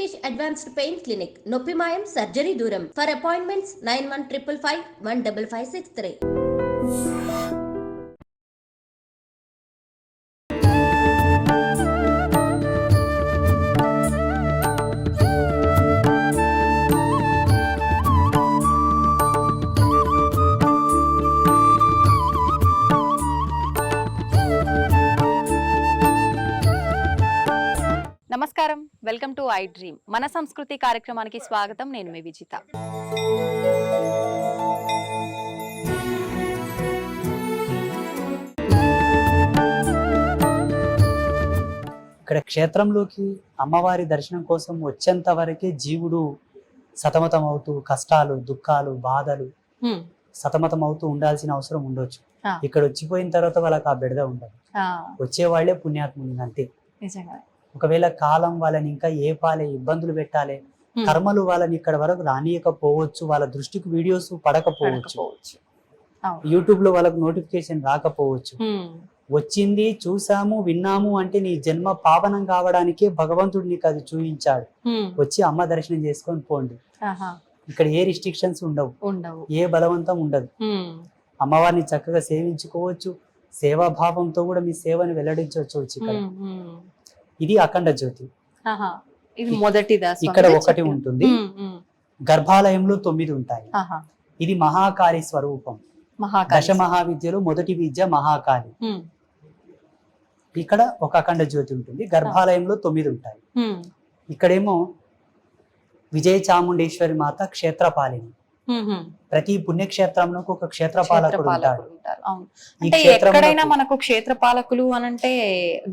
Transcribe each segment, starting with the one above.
Rishikesh Advanced Pain Clinic, Noppimayam Surgery Duram. For appointments 9155 15563. నమస్కారం, welcome to I dream. మన సంస్కృతి కార్యక్రమానికి స్వాగతం. నేను మీ విజిత. ఇక్కడ క్షేత్రంలోకి అమ్మవారి దర్శనం కోసం వచ్చేంత వరకే జీవుడు సతమతం అవుతూ కష్టాలు, దుఃఖాలు, బాధలు సతమతం అవుతూ ఉండాల్సిన అవసరం ఉండొచ్చు. ఇక్కడ వచ్చిపోయిన తర్వాత వాళ్ళకి ఆ బెడద ఉండదు. వచ్చే వాళ్ళే పుణ్యాత్ముని అంతే. ఒకవేళ కాలం వాళ్ళని ఇంకా ఏ పాలే ఇబ్బందులు పెట్టాలి, కర్మలు వాళ్ళని ఇక్కడ వరకు రానియకపోవచ్చు, వాళ్ళ దృష్టికి వీడియోస్ పడకపోవచ్చు, యూట్యూబ్ లో వాళ్ళకు నోటిఫికేషన్ రాకపోవచ్చు. వచ్చింది, చూసాము, విన్నాము అంటే నీ జన్మ పావనం కావడానికే భగవంతుడు నీకు అది చూపించాడు. వచ్చి అమ్మ దర్శనం చేసుకొని పోండి. ఇక్కడ ఏ రిస్ట్రిక్షన్స్ ఉండవు, ఏ బలవంతం ఉండదు. అమ్మవారిని చక్కగా సేవించుకోవచ్చు. సేవాభావంతో కూడా మీ సేవను వెల్లడించవచ్చు. ఇక్కడ ఇది అఖండ జ్యోతి. ఇక్కడ ఒకటి ఉంటుంది. గర్భాలయంలో 9 ఉంటాయి. ఇది మహాకాళి స్వరూపం. దశ మహావిద్యలో మొదటి విద్య మహాకాళి. ఇక్కడ ఒక అఖండ జ్యోతి ఉంటుంది. గర్భాలయంలో 9 ఉంటాయి. ఇక్కడేమో విజయ చాముండేశ్వరి మాత క్షేత్రపాలిని. ప్రతి పుణ్యక్షేత్రంలో ఒక క్షేత్రపాలకుడు ఉంటాడు. అంటే ఎక్కడైనా మనకు క్షేత్రపాలకులు అనంటే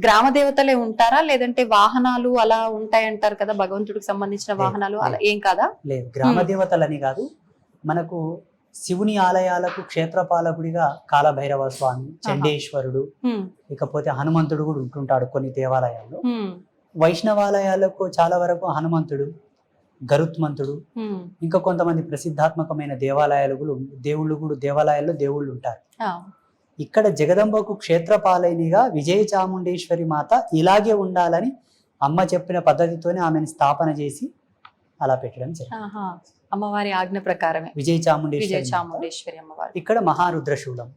గ్రామ దేవతలే ఉంటారా, లేదంటే వాహనాలు అలా ఉంటాయంటారు కదా, భగవంతుడికి సంబంధించిన వాహనాలు అలా ఏం కాదా? లేదు, గ్రామ దేవతలని కాదు. మనకు శివుని ఆలయాలకు క్షేత్రపాలకుడిగా కాలభైరవ స్వామి, చండేశ్వరుడు, ఇకపోతే హనుమంతుడు కూడా ఉంటుంటాడు కొన్ని దేవాలయాల్లో. వైష్ణవాలయాలకు చాలా వరకు హనుమంతుడు, గరుత్మంతుడు, ఇంకా కొంతమంది ప్రసిద్ధాత్మకమైన దేవాలయాల్లో దేవుళ్ళు ఉంటారు. ఇక్కడ జగదంబకు క్షేత్రపాలినిగా విజయ చాముండేశ్వరి మాత ఇలాగే ఉండాలని అమ్మ చెప్పిన పద్ధతితోనే ఆమెను స్థాపన చేసి అలా పెట్టడం జరిగింది. అమ్మవారి ఆజ్ఞ ప్రకారమే విజయ చాముండేశ్వరి అమ్మవారు. ఇక్కడ మహారుద్రశూలం.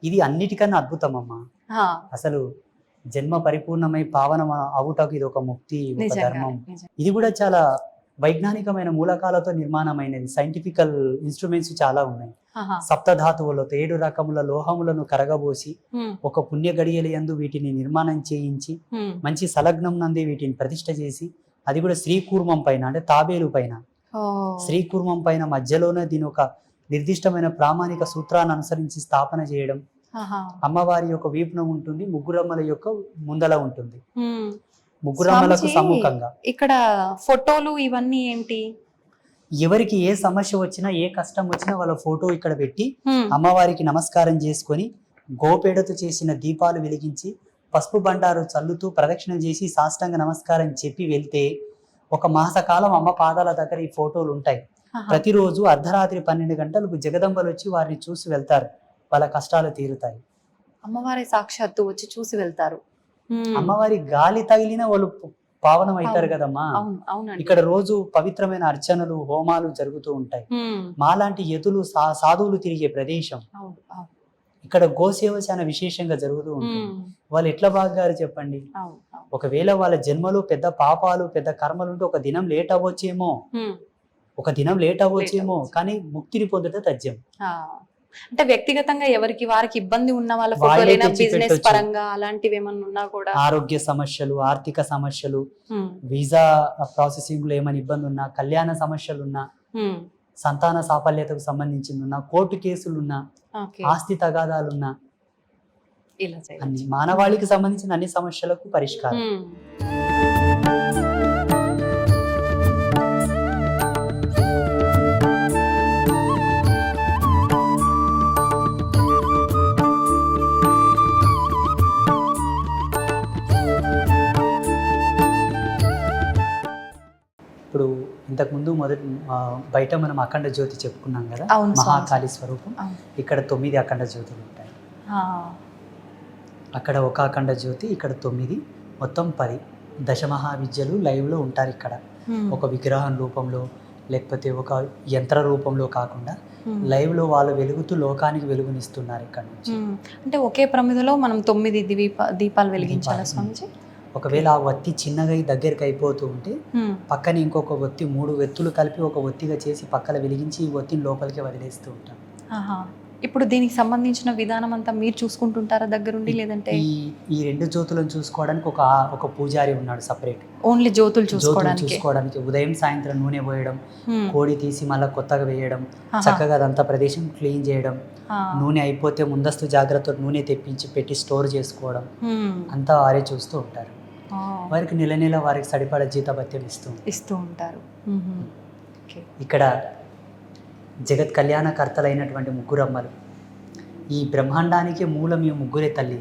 ఇది అన్నిటికన్నా అద్భుతం అమ్మ. అసలు జన్మ పరిపూర్ణమై పావనం అవుటకు ఇది ఒక ముక్తి, ఒక ధర్మం. ఇది కూడా చాలా వైజ్ఞానికమైన మూలకాలతో నిర్మాణమైనది. సైంటిఫికల్ ఇన్స్ట్రుమెంట్స్ చాలా ఉన్నాయి. సప్తధాతువులతో 7 రకముల లోహములను కరగబోసి ఒక పుణ్య గడియల యందు వీటిని నిర్మాణం చేయించి మంచి సలగ్నం నందే వీటిని ప్రతిష్ఠ చేసి, అది కూడా శ్రీకూర్మం పైన, అంటే తాబేలు పైన, శ్రీకూర్మం పైన మధ్యలోనే దీని ఒక నిర్దిష్టమైన ప్రామాణిక సూత్రాన్ని అనుసరించి స్థాపన చేయడం. అమ్మవారి యొక్క వీపున ఉంటుంది, ముగ్గురమ్మల యొక్క ముందల ఉంటుంది. ముగ్గురమ్మలకు సమ్ముఖంగా ఇక్కడ ఫోటోలు ఇవన్నీ ఏంటి? ఎవరికి ఏ సమస్య వచ్చినా, ఏ కష్టం వచ్చినా వాళ్ళ ఫోటో ఇక్కడ పెట్టి అమ్మవారికి నమస్కారం చేసుకొని గోపేడతో చేసిన దీపాలు వెలిగించి పసుపు బండారు చల్లుతూ ప్రదక్షిణ చేసి సాష్టాంగ నమస్కారం చెప్పి వెళ్తే ఒక మాసకాలం అమ్మ పాదాల దగ్గర ఈ ఫోటోలు ఉంటాయి. ప్రతిరోజు అర్ధరాత్రి 12 గంటలకు జగదంబలు వచ్చి వారిని చూసి వెళ్తారు. వాళ్ళ కష్టాలు తీరుతాయి. అమ్మవారి సాక్షాత్తు వచ్చి చూసి వెళ్తారు. అమ్మవారి గాలి తగిలిన వాళ్ళు పావనం అవుతారు కదమ్మా. ఇక్కడ రోజు పవిత్రమైన అర్చనలు, హోమాలు జరుగుతూ ఉంటాయి. మాలాంటి యతులు, సాధువులు తిరిగే ప్రదేశం. ఇక్కడ గోసేవ చాలా విశేషంగా జరుగుతూ ఉంటుంది. వాళ్ళు ఎట్లా బాగారు చెప్పండి. ఒకవేళ వాళ్ళ జన్మలో పెద్ద పాపాలు, పెద్ద కర్మలు ఉంటే ఒక దినం లేట్ అవ్వచ్చేమో, కానీ ముక్తిని పొందట తథ్యం. అంటే వ్యక్తిగతంగా ఎవరికి వారికి ఇబ్బంది ఉన్న వాళ్ళ ఫోటోలైనా, బిజినెస్ పరంగా అలాంటివి ఏమన్నా ఉన్నా కూడా, ఆరోగ్య సమస్యలు, ఆర్థిక సమస్యలు, వీసా ప్రాసెసింగ్ లో ఏమైనా ఇబ్బంది ఉన్నా, కళ్యాణ సమస్యలున్నా, సంతాన సాఫల్యతకు సంబంధించింది, కోర్టు కేసులున్నా, ఆస్తి తగాదాలున్నా, అన్ని మానవాళికి సంబంధించిన అన్ని సమస్యలకు పరిష్కారం. ఇప్పుడు ఇంతకుముందు బయట మనం అఖండ జ్యోతి చెప్పుకున్నాం కదా, మహాకాళి స్వరూపం. ఇక్కడ 9 అఖండ జ్యోతులు ఉంటాయి. అక్కడ ఒక అఖండ జ్యోతి, ఇక్కడ 9, మొత్తం 10. దశమహావిద్యలు లైవ్లో ఉంటారు ఇక్కడ. ఒక విగ్రహం రూపంలో లేకపోతే ఒక యంత్ర రూపంలో కాకుండా లైవ్లో వాళ్ళు వెలుగుతూ లోకానికి వెలుగునిస్తున్నారు ఇక్కడ నుంచి. అంటే ఒకే ప్రమిదలో మనం 9 దీపాలు వెలిగించాలా స్వామిజీ? ఒకవేళ ఆ ఒత్తి చిన్నగా దగ్గరికి అయిపోతూ ఉంటే పక్కన ఇంకొక ఒత్తి 3 వెత్తులు కలిపి ఒక ఒత్తిగా చేసి పక్కన వెలిగించి ఈ ఒత్తిని లోపలికి వదిలేస్తూ ఉంటాం. ఇప్పుడు దీనికి సంబంధించిన విధానం అంతా మీరు చూసుకుంటుంటారా దగ్గరుండి, లేదంటే ఈ 2 జ్యోతులను చూసుకోవడానికి ఒక పూజారి ఉన్నాడు సపరేట్. ఓన్లీ జ్యోతులు చూసుకోవడానికి ఉదయం సాయంత్రం నూనె పోయడం, కోడి తీసి మళ్ళీ కొత్తగా వేయడం, చక్కగా అదంతా ప్రదేశం క్లీన్ చేయడం, నూనె అయిపోతే ముందస్తు జాగ్రత్త నూనె తెప్పించి పెట్టి స్టోర్ చేసుకోవడం అంతా వారే చూస్తూ ఉంటారు. వారికి నెల నెల వారికి సరిపడా జీతభత్యం ఇస్తూ ఉంటారు. ఇక్కడ జగత్ కళ్యాణకర్తలైనటువంటి ముగ్గురమ్మలు, ఈ బ్రహ్మాండానికి మూలం ఈ ముగ్గురే తల్లి.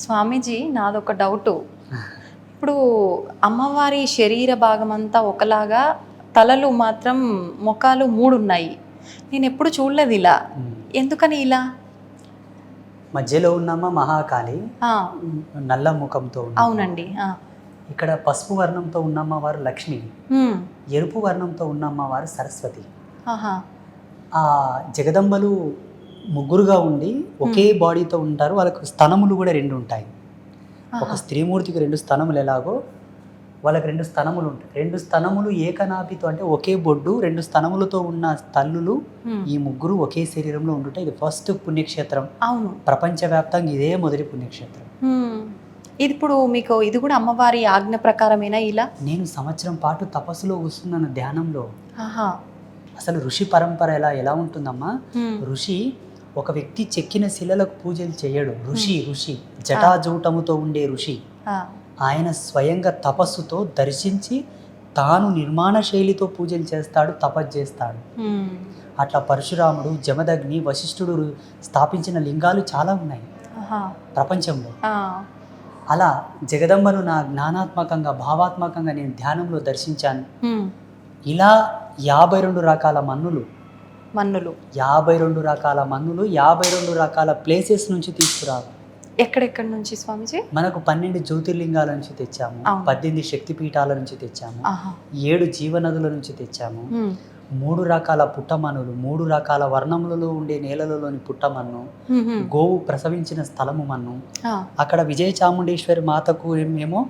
స్వామీజీ, నాదొక డౌటు. ఇప్పుడు అమ్మవారి శరీర భాగం అంతా ఒకలాగా, తలలు మాత్రం ముఖాలు 3 ఉన్నాయి. నేను ఎప్పుడు చూడలేదు ఇలా, ఎందుకని ఇలా? మధ్యలో ఉన్నమ్మ మహాకాళి, నల్ల ముఖంతో. అవునండి. ఇక్కడ పసుపు వర్ణంతో ఉన్నమ్మ వారు లక్ష్మి, ఎరుపు వర్ణంతో ఉన్నమ్మ వారు సరస్వతి. ఆ జగదంబలు ముగ్గురుగా ఉండి ఒకే బాడీతో ఉంటారు. వాళ్ళకు స్తనములు కూడా 2 ఉంటాయి. ఒక స్త్రీమూర్తికి 2 స్తనములు ఎలాగో వాళ్ళకి 2 స్తనములు ఉంటాయి. 2 స్తనములు ఏకనాభితో, అంటే ఒకే బొడ్డు 2 స్తనములతో ఉన్న తల్లులు ఈ ముగ్గురు ఒకే శరీరంలో ఉండుట ఇది ఫస్ట్ పుణ్యక్షేత్రం. అవును, ప్రపంచవ్యాప్తంగా ఇదే మొదటి పుణ్యక్షేత్రం. ఇది ఇప్పుడు మీకు ఇది కూడా అమ్మవారి ఆజ్ఞ ప్రకారమేనా ఇలా? నేను సంవత్సరం పాటు తపస్సులో కూర్చున్నాను ధ్యానంలో. అసలు ఋషి పరంపర ఎలా ఉంటుందమ్మా? ఋషి ఒక వ్యక్తి చెక్కిన శిలలకు పూజలు చేయడు. ఋషి జటాజూటముతో ఉండే ఋషి ఆయన స్వయంగా తపస్సుతో దర్శించి తాను నిర్మాణ శైలితో పూజలు చేస్తాడు, తపస్సు చేస్తాడు. అట్లా పరశురాముడు, జమదగ్ని, వశిష్ఠుడు స్థాపించిన లింగాలు చాలా ఉన్నాయి ప్రపంచంలో. అలా జగదంబను నా జ్ఞానాత్మకంగా భావాత్మకంగా నేను ధ్యానంలో దర్శించాను. ఇలా 52 రకాల మన్నులు 52 రకాల మన్నులు 52 రకాల ప్లేసెస్ నుంచి తీసుకురావాలి. ఎక్కడెక్కడి నుంచి స్వామిజీ? మనకు 12 జ్యోతిర్లింగాల నుంచి తెచ్చాము, 18 శక్తిపీఠాల నుంచి తెచ్చాము, 7 జీవనదుల నుంచి తెచ్చాము, 3 రకాల పుట్టమన్నులు, 3 రకాల వర్ణములలో ఉండే నేలలలోని పుట్టమన్ను, గోవు ప్రసవించిన స్థలము మన్ను. అక్కడ విజయ చాముండేశ్వరి మాతకు ఏమో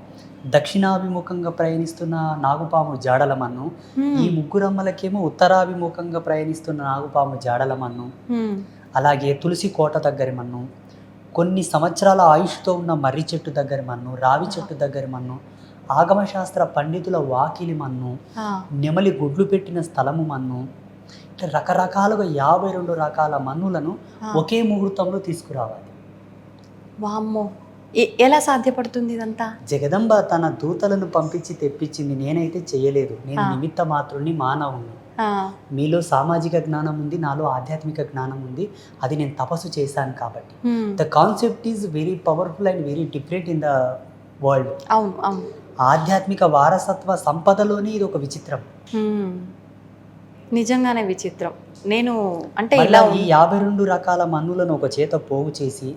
దక్షిణాభిముఖంగా ప్రయాణిస్తున్న నాగుపాము జాడల మన్ను, ఈ ముగ్గురమ్మలకేమో ఉత్తరాభిముఖంగా ప్రయాణిస్తున్న నాగుపాము జాడల మన్ను. అలాగే తులసి కోట దగ్గరి మన్ను, కొన్ని సంవత్సరాల ఆయుష్తో ఉన్న మర్రి చెట్టు దగ్గర మన్ను, రావి చెట్టు దగ్గర మన్ను, ఆగమశాస్త్ర పండితుల వాకిలి మన్ను, నెమలి గుడ్లు పెట్టిన స్థలము మన్ను. ఇట్లా రకరకాలుగా 52 రకాల మన్నులను ఒకే ముహూర్తంలో తీసుకురావాలి. వామ్మో, ఎలా సాధ్యపడుతుంది ఇదంతా? జగదంబ తన దూతలను పంపించి తెప్పించింది. నేనైతే చేయలేదు. నేను నిమిత్త మాత్రుని, మానవుని. మీలో సామాజిక జ్ఞానం ఉంది, నాలో ఆధ్యాత్మిక జ్ఞానం ఉంది. అది నేను తపస్సు చేశాను కాబట్టి. The concept is very powerful and very different in the world. అవును అవును. ఆధ్యాత్మిక వారసత్వ సంపదలోనే ఇది ఒక విచిత్రం, నిజంగానే విచిత్రం. నేను అంటే ఇలా ఈ 52 రకాల మన్నులను ఒక చేత పోగు చేసి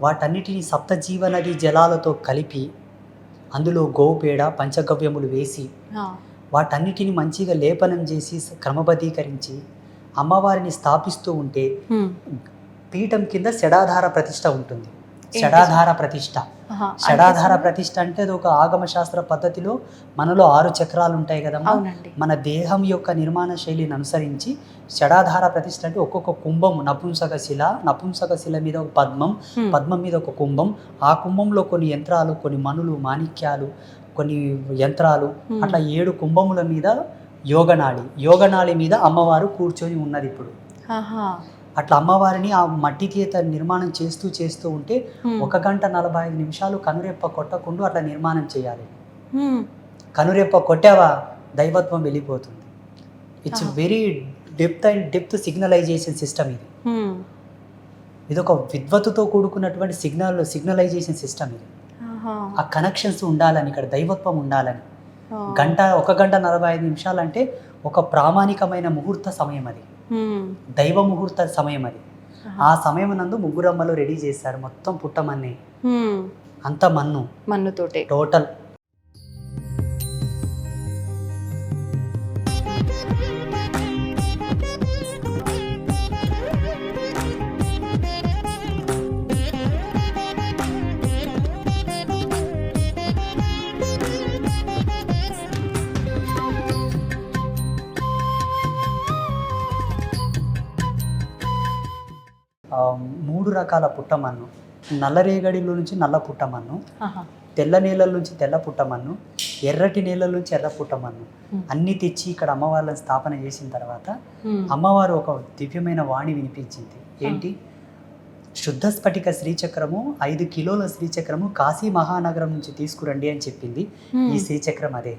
వాటన్నిటిని సప్త జీవనది జలాలతో కలిపి అందులో గోపేడ పంచగవ్యములు వేసి వాటన్నిటిని మంచిగా లేపనం చేసి క్రమబద్ధీకరించి అమ్మవారిని స్థాపిస్తూ ఉంటే పీఠం కింద షడాధార ప్రతిష్ఠ ఉంటుంది. షడాధార ప్రతిష్ఠ అంటే అది ఒక ఆగమ శాస్త్ర పద్ధతిలో మనలో 6 చక్రాలు ఉంటాయి కదమ్మా. మన దేహం యొక్క నిర్మాణ శైలిని అనుసరించి షడాధార ప్రతిష్ఠ అంటే ఒక్కొక్క కుంభం, నపుంసక శిల మీద ఒక పద్మం మీద ఒక కుంభం, ఆ కుంభంలో కొన్ని యంత్రాలు, కొన్ని మణులు, మాణిక్యాలు, కొన్ని యంత్రాలు, అట్లా 7 కుంభముల మీద యోగనాళి మీద అమ్మవారు కూర్చొని ఉన్నది ఇప్పుడు. అట్లా అమ్మవారిని ఆ మట్టి చేత నిర్మాణం చేస్తూ ఉంటే 1 గంట 45 నిమిషాలు కనురెప్ప కొట్టకుండా అట్లా నిర్మాణం చేయాలి. కనురెప్ప కొట్టావా దైవత్వం వెళ్ళిపోతుంది. It's very depth signalisation system ఇది. ఇది ఒక విద్వత్తుతో కూడుకున్నటువంటి సిగ్నలైజేషన్ సిస్టమ్ ఇది. ఆ కనెక్షన్స్ ఉండాలని, ఇక్కడ దైవత్వం ఉండాలని. 1 గంట 45 నిమిషాలు అంటే ఒక ప్రామాణికమైన ముహూర్త సమయం అది, దైవ ముహూర్త సమయం అది. ఆ సమయం నందు ముగ్గురమ్మలు రెడీ చేశారు మొత్తం పుట్టమన్ని, అంత మన్నుతోటే టోటల్. మూడు రకాల పుట్టమన్ను, నల్లరేగడిలో నుంచి నల్ల పుట్టమన్ను, ఆహా. తెల్ల నేలల నుంచి తెల్ల పుట్టమన్ను, ఎర్రటి నేలల నుంచి ఎర్ర పుట్టమన్ను అన్నీ తెచ్చి ఇక్కడ అమ్మవార్లను స్థాపన చేసిన తర్వాత అమ్మవారు ఒక దివ్యమైన వాణి వినిపించింది. ఏంటి? శుద్ధ స్ఫటిక శ్రీచక్రము 5 కిలోల శ్రీచక్రము కాశీ మహానగరం నుంచి తీసుకురండి అని చెప్పింది. ఈ శ్రీచక్రం అదే.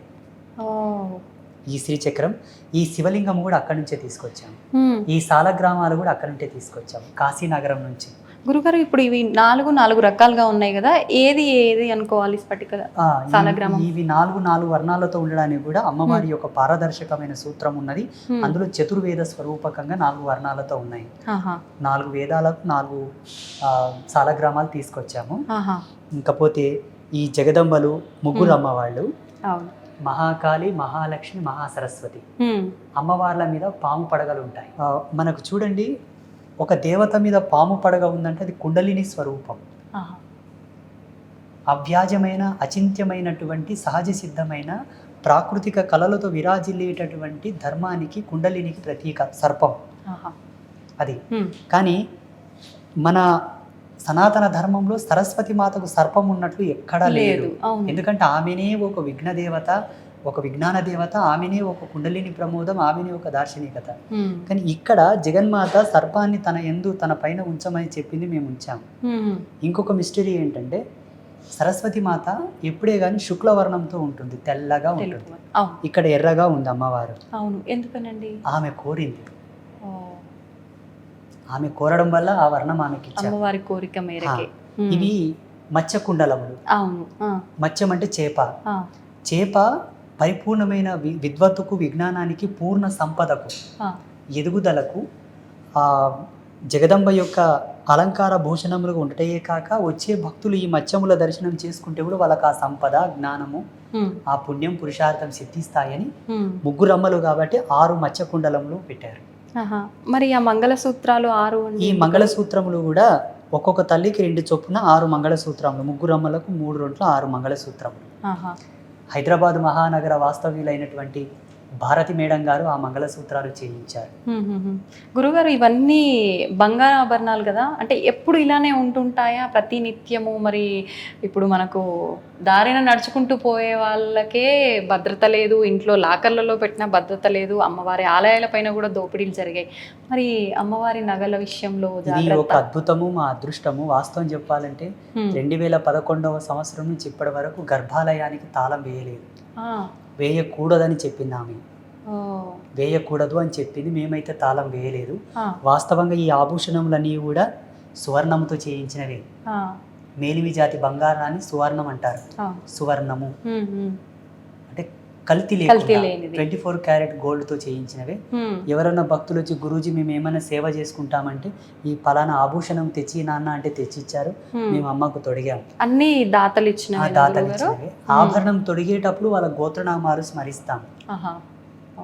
ఈ శ్రీచక్రం, ఈ శివలింగం కూడా అక్కడి నుంచే తీసుకొచ్చాము. ఈ సాలగ్రామాలు కూడా అక్కడి నుంచే తీసుకొచ్చాము, కాశీనగరం నుంచి. గురుగారు, ఇప్పుడు ఇవి నాలుగు రకాలుగా ఉన్నాయి కదా, ఏది ఏది అనుకోవాలి? స్ఫటిక సాలగ్రామం ఇవి నాలుగు వర్ణాలతో ఉండడానికి కూడా అమ్మవారి యొక్క పారదర్శకమైన సూత్రం ఉన్నది. అందులో చతుర్వేద స్వరూపకంగా 4 వర్ణాలతో ఉన్నాయి. 4 వేదాలకు 4 సాలగ్రామాలు తీసుకొచ్చాము. ఇంకపోతే ఈ జగదంబలు ముగ్గురు అమ్మవాళ్ళు, మహాకాళి, మహాలక్ష్మి, మహాసరస్వతి అమ్మవార్ల మీద పాము పడగలు ఉంటాయి. మనకు చూడండి, ఒక దేవత మీద పాము పడగ ఉందంటే అది కుండలిని స్వరూపం. అవ్యాజమైన, అచింత్యమైనటువంటి, సహజ సిద్ధమైన, ప్రాకృతిక కళలతో విరాజిల్లేటటువంటి ధర్మానికి, కుండలినికి ప్రతీక సర్పం అది. కానీ మన సనాతన ధర్మంలో సరస్వతి మాతకు సర్పం ఉన్నట్లు ఎక్కడా లేదు. ఎందుకంటే ఆమెనే ఒక విఘ్నదేవత, ఒక విజ్ఞాన దేవత, ఆమెనే ఒక కుండలిని ప్రమోదం, ఆమెనే ఒక దార్శనికత. కానీ ఇక్కడ జగన్మాత సర్పాన్ని తన పైన ఉంచమని చెప్పింది, మేము ఉంచాము. ఇంకొక మిస్టరీ ఏంటంటే సరస్వతి మాత ఎప్పుడే కానీ శుక్లవర్ణంతో ఉంటుంది, తెల్లగా ఉంటుంది. ఇక్కడ ఎర్రగా ఉంది అమ్మవారు. ఎందుకనండి? ఆమె కోరింది. ఆమె కోరడం వల్ల ఆ వర్ణం ఆమెకి ఇచ్చారు, అమ్మవారి కోరిక మేరకే. ఇవి మత్స్య కుండలములు. మత్స్యం అంటే చేప. చేప పరిపూర్ణమైన విద్వత్తుకు, విజ్ఞానానికి, పూర్ణ సంపదకు, ఎదుగుదలకు ఆ జగదంబ యొక్క అలంకార భూషణములుగా ఉండటయే కాక వచ్చే భక్తులు ఈ మత్స్యముల దర్శనం చేసుకుంటే కూడా వాళ్ళకి ఆ సంపద, జ్ఞానము, ఆ పుణ్యం, పురుషార్థం సిద్ధిస్తాయని ముగ్గురు అమ్మలు కాబట్టి 6 మత్స్య కుండలములు పెట్టారు. మరి ఆ మంగళసూత్రాలు 6? ఈ మంగళసూత్రములు కూడా ఒక్కొక్క తల్లికి 2 చొప్పున 6 మంగళసూత్రములు, ముగ్గురు అమ్మలకు 3 రొంట్ల 6 మంగళసూత్రములు. హైదరాబాద్ మహానగర వాస్తవ్యులైనటువంటి భారతి మేడం గారు ఆ మంగళసూత్రాలు చేయించారు. గురుగారు, ఇవన్నీ బంగారు ఆభరణాలు కదా, అంటే ఎప్పుడు ఇలానే ఉంటుంటాయా ప్రతి నిత్యము? మరి ఇప్పుడు మనకు దారిన నడుచుకుంటూ పోయే వాళ్ళకే భద్రత లేదు, ఇంట్లో లాకర్లలో పెట్టిన భద్రత లేదు, అమ్మవారి ఆలయాల పైన కూడా దోపిడీలు జరిగాయి. మరి అమ్మవారి నగల విషయంలో ఇది ఒక అద్భుతము, మా అదృష్టము. వాస్తవం చెప్పాలంటే 2011వ సంవత్సరం నుంచి ఇప్పటి వరకు గర్భాలయానికి తాళం వేయలేదు. వేయకూడదని చెప్పింది ఆమె. వేయకూడదు అని చెప్పింది, మేమైతే తాళం వేయలేదు. వాస్తవంగా ఈ ఆభూషణములన్నీ కూడా సువర్ణముతో చేయించినవే. మేలిమి జాతి బంగారాన్ని సువర్ణం అంటారు. సువర్ణము అంటే కల్తీ లేకుండా 24 క్యారెట్ గోల్డ్ తో చేయించినవే. ఎవరైనా భక్తులు వచ్చి, గురూజీ మేము ఏమైనా సేవ చేసుకుంటామంటే ఈ పలానా ఆభూషణం తెచ్చి నాన్న అంటే తెచ్చిచ్చారు, మేము అమ్మకు తొడిగాము. అన్ని దాతలు ఇచ్చినవే. ఆభరణం తొడిగేటప్పుడు వాళ్ళ గోత్రనామాలు స్మరిస్తాం.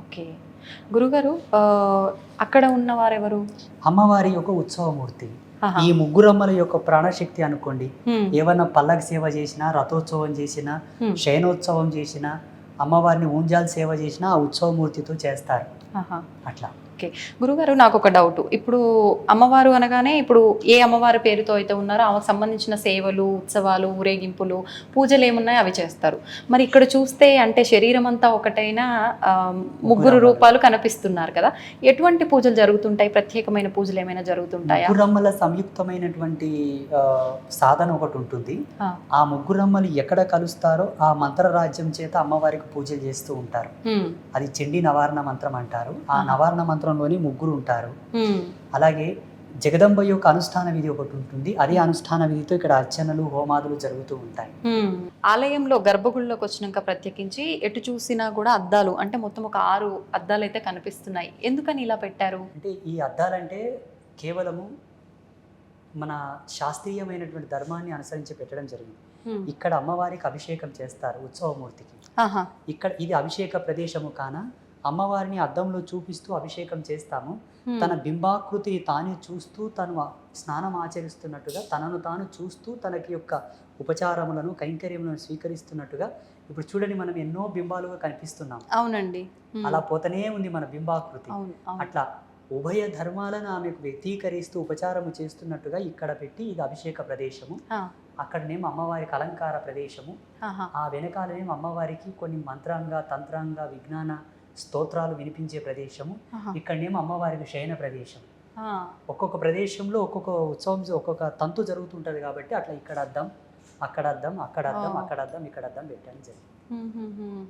ఓకే గురుగారు, అక్కడ ఉన్నవారెవరు? అమ్మవారి యొక్క ఉత్సవమూర్తి. ఈ ముగ్గురమ్మల యొక్క ప్రాణశక్తి అనుకోండి. ఏమన్నా పల్లకి సేవ చేసినా, రథోత్సవం చేసినా, శయనోత్సవం చేసినా, అమ్మవారిని ఊంజాల్ సేవ చేసినా ఆ ఉత్సవమూర్తితో చేస్తారు. అట్లా. ఓకే గురుగారు, నాకు ఒక డౌట్. ఇప్పుడు అమ్మవారు అనగానే ఇప్పుడు ఏ అమ్మవారి పేరుతో అయితే ఉన్నారో ఆమెకు సంబంధించిన సేవలు, ఉత్సవాలు, ఊరేగింపులు, పూజలు ఏమున్నాయో అవి చేస్తారు. మరి ఇక్కడ చూస్తే అంటే శరీరం అంతా ఒకటైనా ముగ్గురు రూపాలు కనిపిస్తున్నారు కదా, ఎటువంటి పూజలు జరుగుతుంటాయి? ప్రత్యేకమైన పూజలు ఏమైనా జరుగుతుంటాయా? ముగ్గురమ్మల సంయుక్తమైనటువంటి సాధన ఒకటి ఉంటుంది. ఆ ముగ్గురమ్మలు ఎక్కడ కలుస్తారో ఆ మంత్ర రాజ్యం చేత అమ్మవారికి పూజలు చేస్తూ ఉంటారు. అది చండీ నవారణ మంత్రం అంటారు. ఆ నవారణ మంత్రంలోని ముగ్గురు ఉంటారు. అలాగే జగదంబ యొక్క అనుష్ఠాన విధి ఒకటి ఉంటుంది. అదే అనుష్ఠాన విధితో ఇక్కడ అర్చనలు, హోమాదులు జరుగుతూ ఉంటాయి. ఆలయంలో గర్భగుడిలోకి వచ్చినాక ప్రత్యేకించి ఎటు చూసినా కూడా అద్దాలు, అంటే మొత్తం ఒక 6 అద్దాలు అయితే కనిపిస్తున్నాయి. ఎందుకని ఇలా పెట్టారు? అంటే ఈ అద్దాలంటే కేవలము మన శాస్త్రీయమైనటువంటి ధర్మాన్ని అనుసరించి పెట్టడం జరిగింది. ఇక్కడ అమ్మవారికి అభిషేకం చేస్తారు ఉత్సవమూర్తికి. ఇక్కడ ఇది అభిషేక ప్రదేశము కాన అమ్మవారిని అద్దంలో చూపిస్తూ అభిషేకం చేస్తాము. తన బింబాకృతిని తానే చూస్తూ తను స్నానం ఆచరిస్తున్నట్టుగా, తనను తాను చూస్తూ తనకి యొక్క ఉపచారములను కైంకర్యములను స్వీకరిస్తున్నట్టుగా ఇప్పుడు చూడండి మనం ఎన్నో బింబాలుగా కనిపిస్తున్నాం. అవునండి. అలా పోతనే ఉంది మన బింబాకృతి. అవును, అవును. అట్లా ఉభయ ధర్మాలను ఆమెకు వ్యక్తీకరిస్తూ ఉపచారము చేస్తున్నట్టుగా ఇక్కడ పెట్టి ఇది అభిషేక ప్రదేశము, అక్కడనేమో అమ్మవారికి అలంకార ప్రదేశము, ఆ వెనకాలనేమో అమ్మవారికి కొన్ని మంత్రాంగ తంత్రాంగ విజ్ఞాన స్తోత్రాలు వినిపించే ప్రదేశము, ఇక్కడనేమో అమ్మవారికి శయన ప్రదేశం. ఒక్కొక్క ప్రదేశంలో ఒక్కొక్క ఉత్సవం ఒక్కొక్క తంతు జరుగుతుంటది కాబట్టి అట్లా ఇక్కడ అద్దం, అక్కడ అద్దం, అక్కడ అద్దం, అక్కడ అద్దం, ఇక్కడ అద్దం పెట్టాను జరిగింది.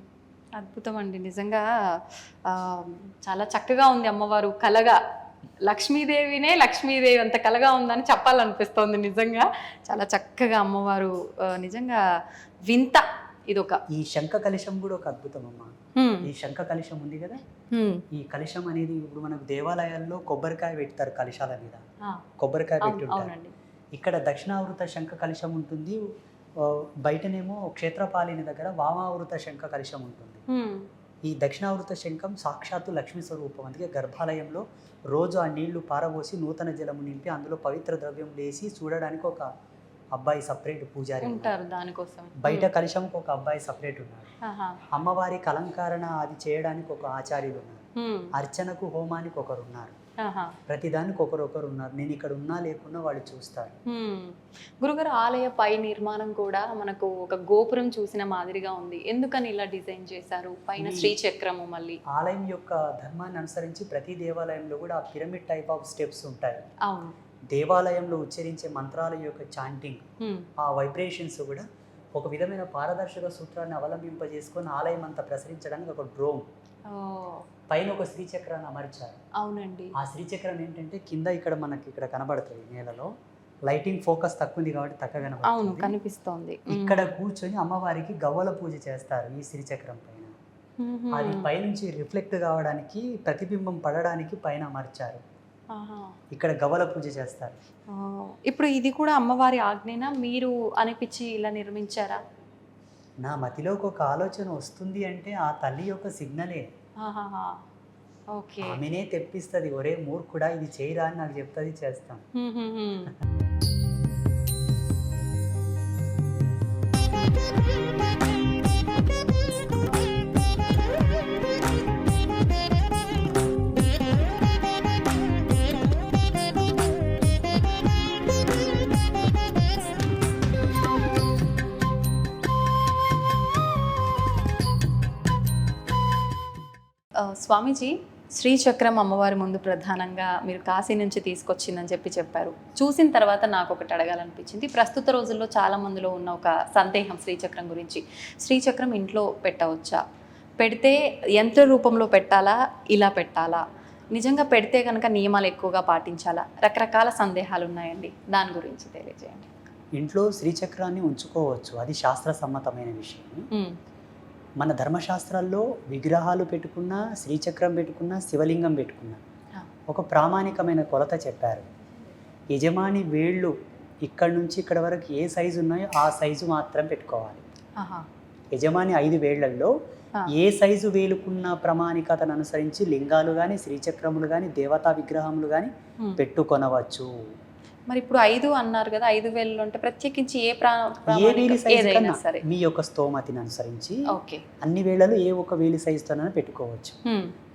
అద్భుతం అండి, నిజంగా చాలా చక్కగా ఉంది అమ్మవారు. కలగా లక్ష్మీదేవినే లక్ష్మీదేవి అంత కలగా ఉందని చెప్పాలనిపిస్తోంది. నిజంగా చాలా చక్కగా అమ్మవారు, నిజంగా వింత. ఇదొక ఈ శంఖ కలశం కూడా ఒక అద్భుతం అమ్మ. ఈ శంఖ కలశం ఉంది కదా, ఈ కలశం అనేది ఇప్పుడు మనకు దేవాలయాల్లో కొబ్బరికాయ పెడతారు, కలశాల మీద కొబ్బరికాయ పెట్టుంటారు. ఇక్కడ దక్షిణావృత శంఖ కలశం ఉంటుంది, బయటనేమో క్షేత్రపాలిని దగ్గర వామావృత శంఖ కలశం ఉంటుంది. ఈ దక్షిణావృత శంఖం సాక్షాత్తు లక్ష్మీ స్వరూపం. అందుకే గర్భాలయంలో రోజు ఆ నీళ్లు పారబోసి నూతన జలము నింపి అందులో పవిత్ర ద్రవ్యం వేసి చూడడానికి ఒక అబ్బాయి సపరేట్ పూజారి ఉంటారు దానికోసం. బయట కలశంకి ఒక అబ్బాయి సపరేట్ ఉన్నారు. అమ్మవారికి అలంకరణ అది చేయడానికి ఒక ఆచార్యులు ఉన్నారు. అర్చనకు హోమానికి ఒకరు ఉన్నారు. ప్రతిదానికి ఒకరొకరు ఉన్నారు. నేను ఇక్కడ ఉన్నా లేకున్నా వాళ్ళు చూస్తారు. గురుగారు, ఆలయ పై నిర్మాణం కూడా మనకు ఒక గోపురం చూసిన మాదిరిగా ఉంది. ఎందుకని ఇలా డిజైన్ చేశారు? పైన శ్రీచక్రము. మళ్ళీ ఆలయం యొక్క ధర్మాన్ని అనుసరించి ప్రతి దేవాలయంలో కూడా పిరమిడ్ టైప్ ఆఫ్ స్టెప్స్ ఉంటాయి. అవును. దేవాలయంలో ఉచ్చరించే మంత్రాల యొక్క చాంటింగ్, ఆ వైబ్రేషన్స్ కూడా ఒక విధమైన పారదర్శక సూత్రాన్ని అవలంబింపజేసుకొని ఆలయం అంతా ప్రసరించడానికి ఒక డ్రోమ్ పైన ఒక శ్రీచక్రాన్ని అమర్చారు. అవునండి. ఆ శ్రీచక్రం ఏంటంటే కింద ఇక్కడ మనకి ఇక్కడ కనబడుతుంది నేలలో. లైటింగ్ ఫోకస్ తక్కువ ఉంది కాబట్టి తక్కువ కనిపిస్తోంది. ఇక్కడ కూర్చొని అమ్మవారికి గవ్వల పూజ చేస్తారు ఈ శ్రీచక్రం పైన. అది పైనుంచి రిఫ్లెక్ట్ కావడానికి, ప్రతిబింబం పడడానికి పైన అమర్చారు. ఇక్కడ గవ్వల పూజ చేస్తారు. ఇప్పుడు ఇది కూడా అమ్మవారి ఆజ్ఞనా, మీరు అనిపించి ఇలా నిర్మించారా? నా మతిలోకి ఒక ఆలోచన వస్తుంది అంటే ఆ తల్లి యొక్క సిగ్నలే. ఆమెనే తెప్పిస్తుంది, ఒరే మూర్ఖుడా ఇది చేయరా అని నాకు చెప్తుంది, చేస్తాం. స్వామీజీ, శ్రీచక్రం అమ్మవారి ముందు ప్రధానంగా మీరు కాశీ నుంచి తీసుకొచ్చిందని చెప్పారు. చూసిన తర్వాత నాకు ఒకటి అడగాలనిపించింది. ప్రస్తుత రోజుల్లో చాలా మందిలో ఉన్న ఒక సందేహం శ్రీచక్రం గురించి. శ్రీచక్రం ఇంట్లో పెట్టవచ్చా? పెడితే యంత్ర రూపంలో పెట్టాలా, ఇలా పెట్టాలా? నిజంగా పెడితే కనుక నియమాలు ఎక్కువగా పాటించాలా? రకరకాల సందేహాలు ఉన్నాయండి, దాని గురించి తెలియజేయండి. ఇంట్లో శ్రీచక్రాన్ని ఉంచుకోవచ్చు, అది శాస్త్ర సమ్మతమైన విషయం. మన ధర్మశాస్త్రాల్లో విగ్రహాలు పెట్టుకున్నా, శ్రీచక్రం పెట్టుకున్నా, శివలింగం పెట్టుకున్నా ఒక ప్రామాణికమైన కొలత చెప్పారు. యజమాని వేళ్ళు ఇక్కడ నుంచి ఇక్కడ వరకు ఏ సైజు ఉన్నాయో ఆ సైజు మాత్రం పెట్టుకోవాలి. యజమాని 5 వేళ్లలో ఏ సైజు వేలుకున్న ప్రామాణికతను అనుసరించి లింగాలు కానీ, శ్రీచక్రములు కానీ, దేవతా విగ్రహములు కానీ పెట్టుకొనవచ్చు. మరి ఇప్పుడు 5 అన్నారు కదా, 5 వేలు అంటే ప్రత్యేకించి ఏ సరే మీ యొక్క స్తోమతిని అనుసరించి అన్ని వేళలు ఏ ఒక వేలి సైజుతోనైనా పెట్టుకోవచ్చు.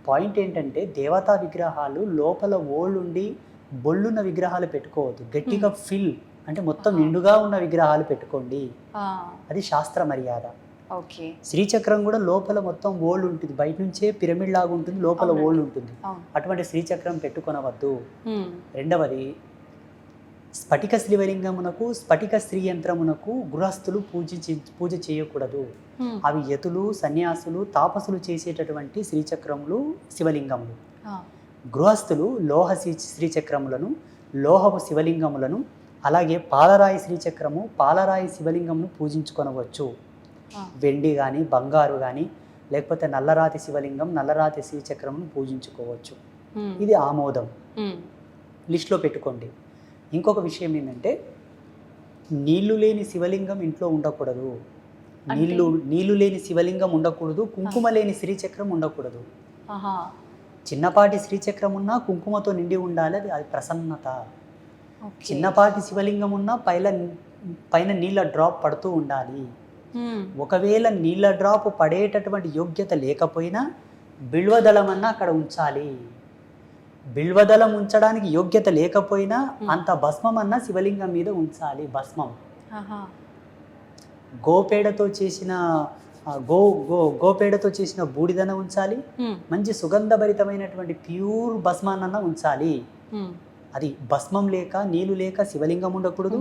పాయింట్ ఏంటంటే దేవతా విగ్రహాలు లోపల ఓళ్ళుండి బొల్లున్న విగ్రహాలు పెట్టుకోవద్దు. గట్టిగా ఫిల్ అంటే మొత్తం నిండుగా ఉన్న విగ్రహాలు పెట్టుకోండి, అది శాస్త్ర మర్యాద. శ్రీచక్రం కూడా లోపల మొత్తం ఓళ్ళు ఉంటుంది, బయట నుంచే పిరమిడ్ లాగా ఉంటుంది, లోపల ఓళ్ళు ఉంటుంది. అటువంటి శ్రీచక్రం పెట్టుకొనవద్దు. రెండవది, స్ఫటిక శివలింగమునకు, స్ఫటిక స్త్రీ యంత్రమునకు గృహస్థులు పూజ చేయకూడదు. అవి యతులు, సన్యాసులు, తాపసులు చేసేటటువంటి శ్రీచక్రములు, శివలింగములు. గృహస్థులు లోహ శ్రీచక్రములను, లోహపు శివలింగములను, అలాగే పాలరాయి శ్రీచక్రము, పాలరాయి శివలింగమును పూజించుకొనవచ్చు. వెండి కానీ, బంగారు కానీ, లేకపోతే నల్లరాతి శివలింగం, నల్లరాతి శ్రీచక్రమును పూజించుకోవచ్చు. ఇది ఆమోదం, లిస్ట్లో పెట్టుకోండి. ఇంకొక విషయం ఏంటంటే నీళ్లు లేని శివలింగం ఇంట్లో ఉండకూడదు. నీళ్లు లేని శివలింగం ఉండకూడదు, కుంకుమ లేని శ్రీచక్రం ఉండకూడదు. ఆహా. చిన్నపాటి శ్రీచక్రం ఉన్నా కుంకుమతో నిండి ఉండాలి, అది ప్రసన్నత. ఓకే. చిన్నపాటి శివలింగం ఉన్నా పైన నీళ్ళ డ్రాప్ పడుతూ ఉండాలి. ఒకవేళ నీళ్ళ డ్రాప్ పడేటటువంటి యోగ్యత లేకపోయినా బిల్వదళం అన్నా అక్కడ ఉంచాలి. బిల్వదళం ఉంచడానికి యోగ్యత లేకపోయినా అంత భస్మం అన్నా శివలింగం మీద ఉంచాలి. భస్మం గోపేడతో చేసిన గోపేడతో చేసిన బూడిదన ఉంచాలి. మంచి సుగంధభరితమైనటువంటి ప్యూర్ భస్మాన్న ఉంచాలి. అది భస్మం లేక నీళ్లు లేక శివలింగం ఉండకూడదు,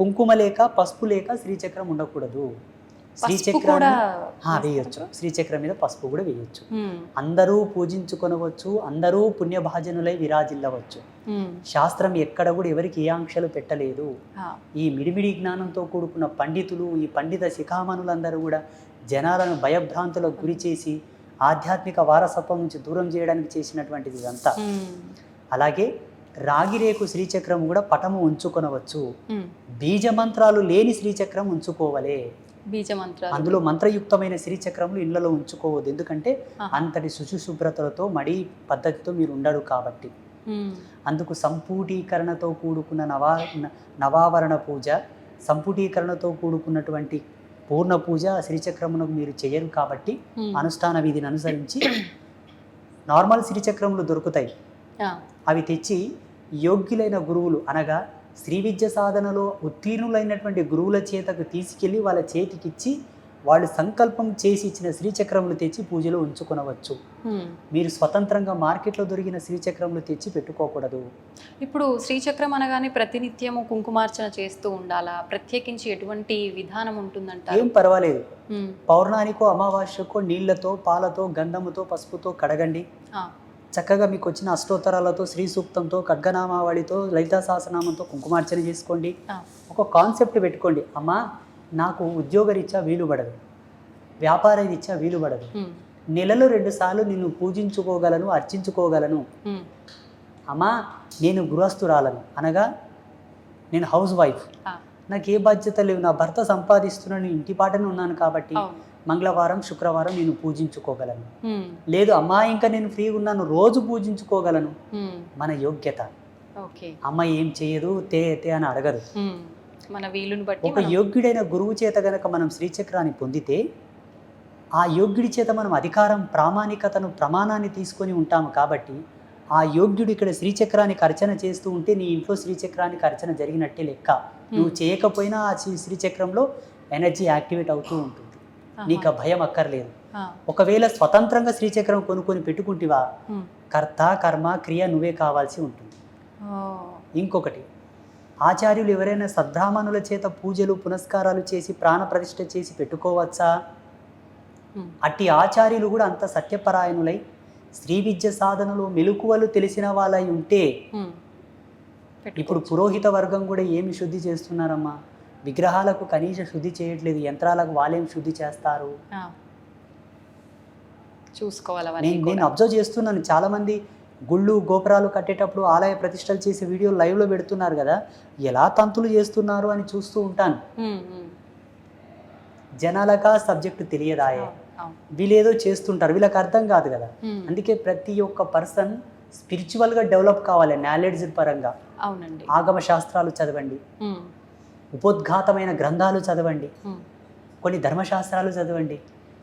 కుంకుమ లేక పసుపు లేక శ్రీచక్రం ఉండకూడదు. శ్రీచక్రం వేయొచ్చు, శ్రీచక్రం మీద పసుపు కూడా వేయొచ్చు. అందరూ పూజించుకొనవచ్చు, అందరూ పుణ్యభాజనులై విరాజిల్లవచ్చు. శాస్త్రం ఎక్కడ కూడా ఎవరికి ఏ ఆంక్షలు పెట్టలేదు. ఈ మిడిమిడి జ్ఞానంతో కూడుకున్న పండితులు, ఈ పండిత శిఖామణులందరూ కూడా జనాలను భయభ్రాంతులకు గురి చేసి ఆధ్యాత్మిక వారసత్వం నుంచి దూరం చేయడానికి చేసినటువంటిది ఇదంతా. అలాగే రాగిరేకు శ్రీచక్రం కూడా పటము ఉంచుకొనవచ్చు. బీజమంత్రాలు లేని శ్రీచక్రం ఉంచుకోవలే. బీజమంత్రాలు అందులో మంత్రయుక్తమైన శ్రీచక్రములు ఇళ్లలో ఉంచుకోవద్దు. ఎందుకంటే అంతటి శుచిశుభ్రతలతో మడి పద్ధతితో మీరు ఉండరు కాబట్టి. అందుకు సంపుటీకరణతో కూడుకున్న నవావరణ పూజ, సంపుటీకరణతో కూడుకున్నటువంటి పూర్ణ పూజ శ్రీచక్రమునకు మీరు చేయరు కాబట్టి అనుష్ఠాన విధిని అనుసరించి నార్మల్ శ్రీచక్రములు దొరుకుతాయి. అవి తెచ్చి యోగ్యులైన గురువులు అనగా శ్రీ విద్య సాధనలో ఉత్తీర్ణులైనటువంటి గురువుల చేతకు తీసుకెళ్ళి వాళ్ళ చేతికిచ్చి వాళ్ళు సంకల్పం చేసి ఇచ్చిన శ్రీచక్రములు తెచ్చి పూజలో ఉంచుకొనవచ్చు. మీరు స్వతంత్రంగా మార్కెట్లో దొరికిన శ్రీచక్రములు తెచ్చి పెట్టుకోకూడదు. ఇప్పుడు శ్రీచక్రం అనగానే ప్రతినిత్యము కుంకుమార్చన చేస్తూ ఉండాలా? ప్రత్యేకించి ఎటువంటి విధానం ఉంటుందంట? ఏం పర్వాలేదు. పౌర్ణానికో అమావాస్యకో నీళ్లతో పాలతో గంధముతో పసుపుతో కడగండి. చక్కగా మీకు వచ్చిన అష్టోత్తరాలతో శ్రీ సూక్తంతో ఖడ్గనామావళితో లలితా సహస్రనామంతో కుంకుమార్చన చేసుకోండి. ఒక కాన్సెప్ట్ పెట్టుకోండి, అమ్మా నాకు ఉద్యోగరీత్యా వీలు పడదు, వ్యాపార రీత్యా వీలు పడదు, నెలలో 2 సార్లు నిన్ను పూజించుకోగలను, అర్చించుకోగలను. అమ్మా నేను గృహస్థురాలను అనగా నేను హౌస్ వైఫ్, నాకు ఏ బాధ్యత లేవు, నా భర్త సంపాదిస్తున్నాను, ఇంటి పాటనే ఉన్నాను కాబట్టి మంగళవారం శుక్రవారం నేను పూజించుకోగలను. లేదు అమ్మా ఇంకా నేను ఫ్రీగా ఉన్నాను, రోజు పూజించుకోగలను. మన యోగ్యత. అమ్మ ఏం చేయదు, తే అని అడగదు. మన వీలుని బట్టి ఒక యోగ్యుడైన గురువు చేత గనక మనం శ్రీచక్రాన్ని పొందితే ఆ యోగ్యుడి చేత మనం అధికారం, ప్రామాణికతను, ప్రమాణాన్ని తీసుకొని ఉంటాము. కాబట్టి ఆ యోగ్యుడు ఇక్కడ శ్రీచక్రానికి అర్చన చేస్తూ ఉంటే నీ ఇంట్లో శ్రీచక్రానికి అర్చన జరిగినట్టే లెక్క. నువ్వు చేయకపోయినా ఆ శ్రీచక్రంలో ఎనర్జీ యాక్టివేట్ అవుతూ ఉంటుంది. నీకు ఆ భయం అక్కర్లేదు. ఒకవేళ స్వతంత్రంగా శ్రీచక్రం కొనుక్కొని పెట్టుకుంటివా, కర్త కర్మ క్రియ నువ్వే కావాల్సి ఉంటుంది. ఇంకొకటి, ఆచార్యులు ఎవరైనా సద్బ్రాహ్మణుల చేత పూజలు పునస్కారాలు చేసి ప్రాణ ప్రతిష్ఠ చేసి పెట్టుకోవచ్చా? అట్టి ఆచార్యులు కూడా అంత సత్యపరాయణులై శ్రీ విద్య సాధనలో మెలకువలు తెలిసిన వాళ్ళై ఉంటే, ఇప్పుడు పురోహిత వర్గం కూడా ఏమి శుద్ధి చేస్తున్నారమ్మా? విగ్రహాలకు కనీస శుద్ధి చేయట్లేదు, యంత్రాలకు వాళ్ళేం శుద్ధి చేస్తారు? చూసుకోవాలి. నేను అబ్జర్వ్ చేస్తున్నాను, చాలామంది గుళ్ళు గోపురాలు కట్టేటప్పుడు ఆలయ ప్రతిష్టలు చేసే వీడియో లైవ్లో పెడుతున్నారు కదా, ఎలా తంతులు చేస్తున్నారు అని చూస్తూ ఉంటాను. జనాలకా సబ్జెక్టు తెలియదాయే, వీళ్ళేదో చేస్తుంటారు, వీళ్ళకి అర్థం కాదు కదా. అందుకే ప్రతి ఒక్క పర్సన్ స్పిరిచువల్గా డెవలప్ కావాలి, నాలెడ్జ్ పరంగా. అవునండి. ఆగమ శాస్త్రాలు చదవండి, ఉపోద్ఘాతమైన గ్రంథాలు చదవండి, కొన్ని ధర్మశాస్త్రాలు చదవండి.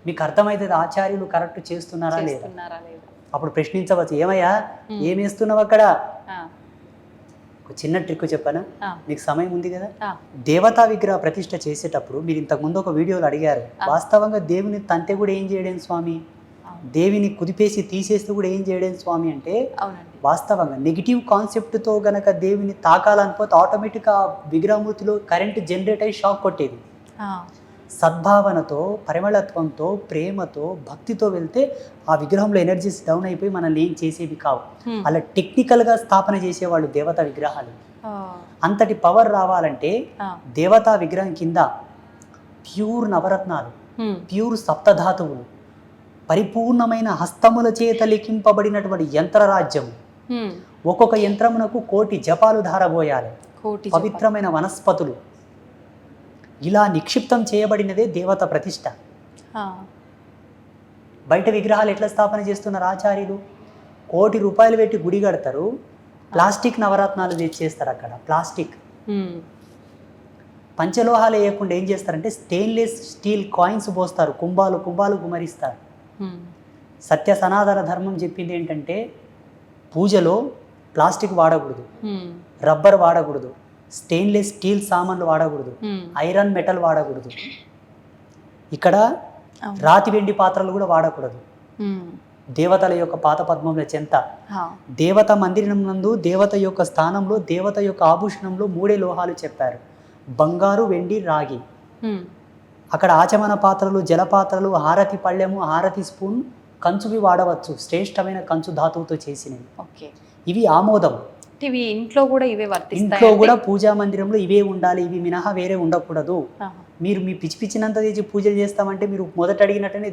మీకు అర్థమవుతుంది ఆచార్యులు కరెక్ట్ చేస్తున్నారా లేదా. అప్పుడు ప్రశ్నించవచ్చు, ఏమయ్యా ఏమేస్తున్నావు అక్కడ? ఒక చిన్న ట్రిక్ చెప్పాను, మీకు సమయం ఉంది కదా. దేవతా విగ్రహ ప్రతిష్ఠ చేసేటప్పుడు మీరు ఇంతకుముందు ఒక వీడియోలో అడిగారు, వాస్తవంగా దేవుని తంతే కూడా ఏం చేయడం స్వామి, దేవిని కుదిపేసి తీసేస్తే కూడా ఏం చేయడం స్వామి అంటే, వాస్తవంగా నెగిటివ్ కాన్సెప్ట్తో గనక దేవుని తాకాలనిపోతే ఆటోమేటిక్గా విగ్రహమూర్తిలో కరెంట్ జనరేట్ అయ్యి షాక్ కొట్టేది. సద్భావనతో, పరిమళత్వంతో, ప్రేమతో, భక్తితో వెళ్తే ఆ విగ్రహంలో ఎనర్జీస్ డౌన్ అయిపోయి మనల్ని ఏం చేసేవి కావు. అలా టెక్నికల్గా స్థాపన చేసేవాళ్ళు దేవతా విగ్రహాలు. అంతటి పవర్ రావాలంటే దేవతా విగ్రహం కింద ప్యూర్ నవరత్నాలు, ప్యూర్ సప్తధాతువులు, పరిపూర్ణమైన హస్తముల చేత లిఖింపబడినటువంటి యంత్రరాజ్యము, ఒక్కొక్క యంత్రమునకు 1,000,000 జపాలు ధారబోయాలి, పవిత్రమైన వనస్పతులు, ఇలా నిక్షిప్తం చేయబడినదే దేవత ప్రతిష్ట. బయట విగ్రహాలు ఎట్లా స్థాపన చేస్తున్నారు ఆచార్యులు? కోటి రూపాయలు పెట్టి గుడి కడతారు, ప్లాస్టిక్ నవరత్నాలు తెచ్చేస్తారు అక్కడ. ప్లాస్టిక్ పంచలోహాలు వేయకుండా ఏం చేస్తారంటే స్టెయిన్లెస్ స్టీల్ కాయిన్స్ పోస్తారు, కుంభాలు కుంభాలు గుమరిస్తారు. సత్య సనాతన ధర్మం చెప్పింది ఏంటంటే పూజలో ప్లాస్టిక్ వాడకూడదు, రబ్బర్ వాడకూడదు, స్టెయిన్లెస్ స్టీల్ సామాన్లు వాడకూడదు, ఐరన్ మెటల్ వాడకూడదు, ఇక్కడ రాతి వెండి పాత్రలు కూడా వాడకూడదు. దేవతల యొక్క పాత పద్మముల చెంత దేవత మందిరం నందు దేవత యొక్క స్థానంలో దేవత యొక్క ఆభూషణంలో 3 లోహాలు చెప్పారు: బంగారు, వెండి, రాగి. అక్కడ ఆచమన పాత్రలు, జలపాత్రలు, హారతి పళ్ళెము, హారతి స్పూన్, కంచువి వాడవచ్చు, శ్రేష్టమైన కంచు ధాతువుతో చేసినవి. ఇవి ఆమోదం. ఇవి ఇంట్లో కూడా ఇవే వర్తిస్తాయి. ఇంట్లో కూడా పూజా మందిరంలో ఇవే ఉండాలి, ఇవి మినహా వేరే ఉండకూడదు. మీరు మీ పిచ్చి పిచ్చినంత చేసి పూజలు చేస్తామంటే మీరు మొదట అడిగినట్టనే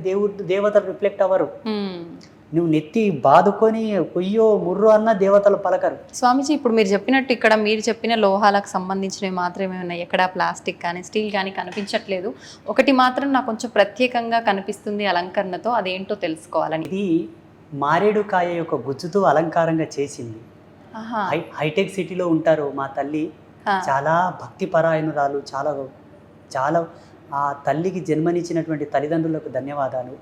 దేవతలు రిఫ్లెక్ట్ అవ్వరు. నువ్వు నెత్తి బాదుకొని కొయ్యో ముర్రో అన్న దేవతలు పలకరు. స్వామీజీ, ఇప్పుడు మీరు చెప్పినట్టు ఇక్కడ మీరు చెప్పిన లోహాలకు సంబంధించినవి మాత్రమే ఉన్నాయి, ఎక్కడ ప్లాస్టిక్ కానీ స్టీల్ కానీ కనిపించట్లేదు. ఒకటి మాత్రం నాకు కొంచెం ప్రత్యేకంగా కనిపిస్తుంది అలంకరణతో, అదేంటో తెలుసుకోవాలని. ఇది మారేడుకాయ యొక్క గుజ్జుతో అలంకారంగా చేసింది. హైటెక్ సిటీలో ఉంటారు మా తల్లి, చాలా భక్తి పరాయణురాలు, చాలా చాలా ఆ తల్లికి జన్మనిచ్చినటువంటి తల్లిదండ్రులకు ధన్యవాదాలు.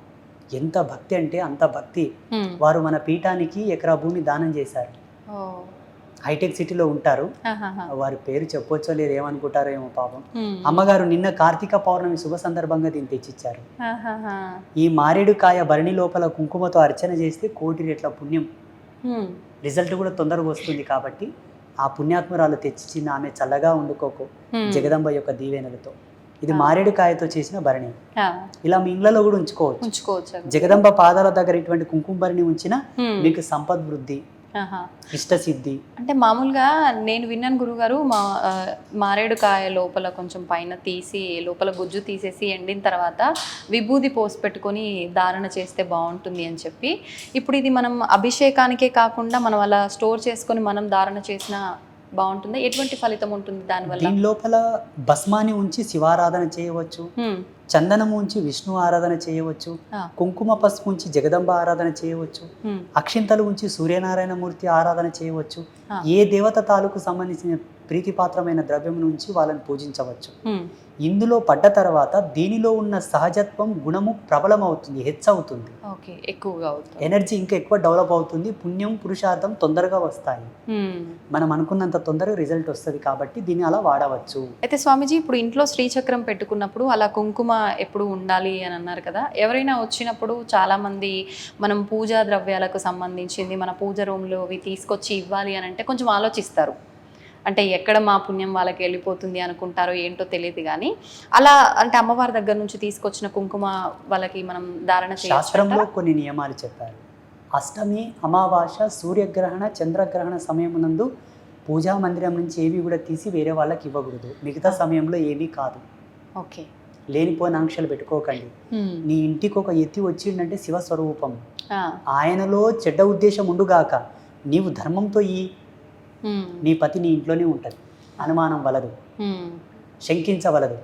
ఎంత భక్తి అంటే అంత భక్తి. వారు మన పీఠానికి ఎకరా భూమి దానం చేశారు. హైటెక్ సిటీలో ఉంటారు, వారి పేరు చెప్పొచ్చో లేదు, ఏమనుకుంటారో ఏమో పాపం. అమ్మగారు నిన్న కార్తీక పౌర్ణమి శుభ సందర్భంగా దీన్ని తెచ్చిచ్చారు. ఈ మారేడుకాయ భరణి లోపల కుంకుమతో అర్చన చేస్తే 1 కోటి రెట్ల పుణ్యం, రిజల్ట్ కూడా తొందరగా వస్తుంది. కాబట్టి ఆ పుణ్యాత్మురాలు తెచ్చిచ్చిన ఆమె చల్లగా ఉండుకోకు జగదంబ యొక్క దీవెనలతో. ఇది మారేడుకాయతో చేసిన భరణి. ఇలా మీ ఇళ్లలో కూడా ఉంచుకోవచ్చు. జగదంబ పాదాల దగ్గర ఇటువంటి కుంకుమ భరణి ఉంచినా మీకు సంపద్వృద్ధి, ఇష్టసిద్ధి. అంటే మామూలుగా నేను విన్నాను గురుగారు, మారేడుకాయ లోపల కొంచెం పైన తీసి లోపల గుజ్జు తీసేసి ఎండిన తర్వాత విభూది పోసి పెట్టుకొని ధారణ చేస్తే బాగుంటుంది అని చెప్పి. ఇప్పుడు ఇది మనం అభిషేకానికే కాకుండా మనం అలా స్టోర్ చేసుకొని మనం ధారణ చేసిన బాగుంటుందా? ఎటువంటి ఫలితం ఉంటుంది దానివల్ల? దీని లోపల భస్మాన్ని ఉంచి శివారాధన చేయవచ్చు, చందనము ఉంచి విష్ణు ఆరాధన చేయవచ్చు, కుంకుమ పసుపు ఉంచి జగదంబ ఆరాధన చేయవచ్చు, అక్షింతలు ఉంచి సూర్యనారాయణ మూర్తి ఆరాధన చేయవచ్చు. ఏ దేవత తాలూకు సంబంధించిన ప్రీతిపాత్రమైన ద్రవ్యం నుంచి వాళ్ళని పూజించవచ్చు. ఇందులో పడ్డ తర్వాత దీనిలో ఉన్న సహజత్వం గుణము ప్రబలం అవుతుంది, హెచ్చవుతుంది, ఎక్కువగా అవుతుంది, ఎనర్జీ ఇంకా ఎక్కువ డెవలప్ అవుతుంది, పుణ్యం పురుషార్థం తొందరగా వస్తాయి. మనం అనుకున్నంత తొందరగా రిజల్ట్ వస్తుంది. కాబట్టి దీన్ని అలా వాడవచ్చు. అయితే స్వామీజీ, ఇప్పుడు ఇంట్లో శ్రీచక్రం పెట్టుకున్నప్పుడు అలా కుంకుమ ఎప్పుడు ఉండాలి అని అన్నారు కదా, ఎవరైనా వచ్చినప్పుడు చాలా మంది మనం పూజా ద్రవ్యాలకు సంబంధించింది మన పూజ రూమ్లో అవి తీసుకొచ్చి ఇవ్వాలి అని అంటే కొంచెం ఆలోచిస్తారు. అంటే ఎక్కడ మా పుణ్యం వాళ్ళకి వెళ్ళిపోతుంది అనుకుంటారో ఏంటో తెలియదు కానీ, అలా అంటే అమ్మవారి దగ్గర నుంచి తీసుకొచ్చిన కుంకుమ వాళ్ళకి మనం ధారణ చేయాలి. శాస్త్రంలో కొన్ని నియమాలు చెప్పారు. అష్టమి, అమావాస, సూర్యగ్రహణ, చంద్రగ్రహణ సమయమునందు పూజా మందిరం నుంచి ఏవి కూడా తీసి వేరే వాళ్ళకి ఇవ్వకూడదు. మిగతా సమయంలో ఏమీ కాదు. ఓకే, లేనిపోయిన ఆంక్షలు పెట్టుకోకండి. నీ ఇంటికి ఒక ఎత్తి వచ్చిందంటే శివస్వరూపం, ఆయనలో చెడ్డ ఉద్దేశం ఉండుగాక. నీవు ధర్మంతో నీ పతి నీ ఇంట్లోనే ఉంటుంది, అనుమానం వలదు, శంకించవలదు.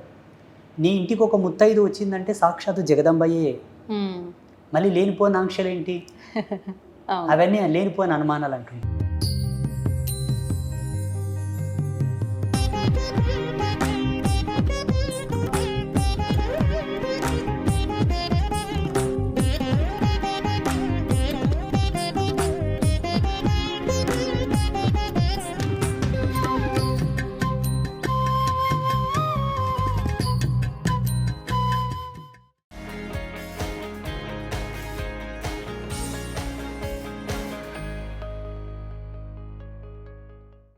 నీ ఇంటికి ఒక ముత్తైదు వచ్చిందంటే సాక్షాత్తు జగదంబయ్యే. మళ్ళీ లేనిపోయిన ఆంక్షలు ఏంటి? అవన్నీ లేనిపోయిన అనుమానాలు అంటుంది.